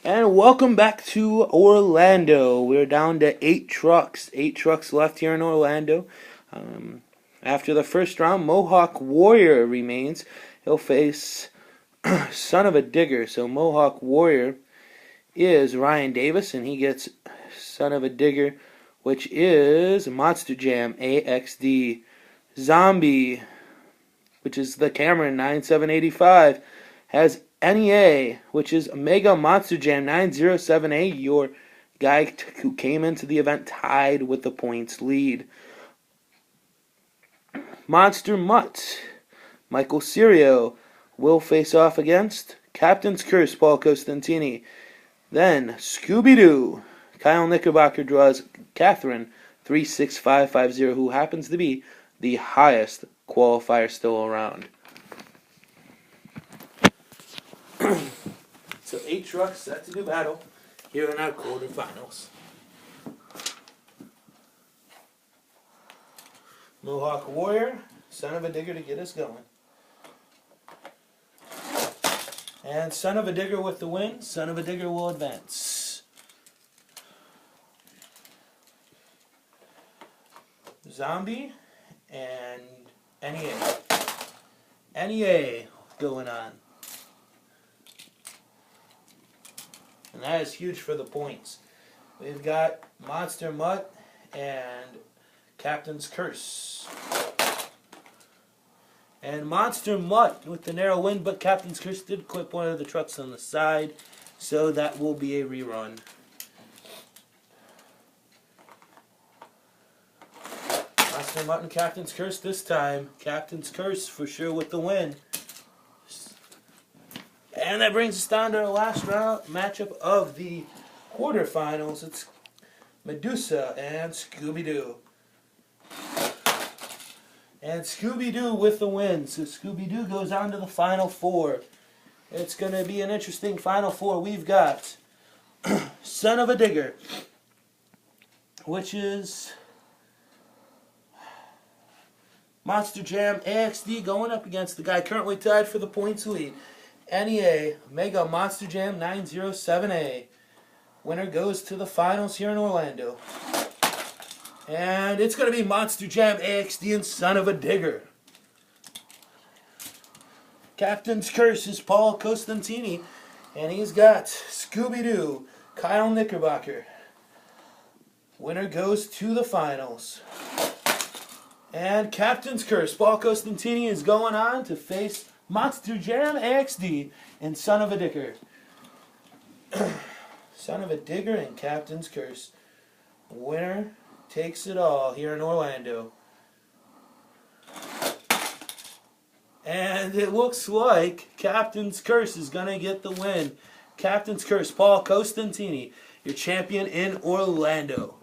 And welcome back to Orlando. We're down to 8 trucks. 8 trucks left here in Orlando. After the first round, Mohawk Warrior remains. He'll face Son of a Digger. So Mohawk Warrior is Ryan Davis, and he gets Son of a Digger, which is Monster Jam AXD. Zombie, which is the Cameron 9785, has NEA, which is Mega Monster Jam 907A, your guy who came into the event tied with the points lead. Monster Mutt, Michael Serio, will face off against Captain's Curse, Paul Costantini. Then Scooby-Doo, Kyle Knickerbocker draws Katherine 36550, who happens to be the highest qualifier still around. So 8 trucks set to do battle here in our quarterfinals. Mohawk Warrior, Son of a Digger to get us going. And Son of a Digger with the win. Son of a Digger will advance. Zombie and NEA. NEA going on. And that is huge for the points. We've got Monster Mutt and Captain's Curse. And Monster Mutt with the narrow win, but Captain's Curse did clip one of the trucks on the side, so that will be a rerun. Monster Mutt and Captain's Curse this time. Captain's Curse for sure with the win. And that brings us down to our last round matchup of the quarterfinals. It's Medusa and Scooby-Doo. And Scooby-Doo with the win. So Scooby-Doo goes on to the Final Four. It's going to be an interesting Final Four. We've got Son of a Digger, which is Monster Jam AXD going up against the guy currently tied for the points lead, NEA, Mega Monster Jam 907A. Winner goes to the finals here in Orlando. And it's going to be Monster Jam AXD and Son of a Digger. Captain's Curse is Paul Costantini. And he's got Scooby-Doo, Kyle Knickerbocker. Winner goes to the finals. And Captain's Curse, Paul Costantini, is going on to face Monster Jam AXD and Son of a Digger. Son of a Digger and Captain's Curse. Winner takes it all here in Orlando. And it looks like Captain's Curse is going to get the win. Captain's Curse, Paul Costantini, your champion in Orlando.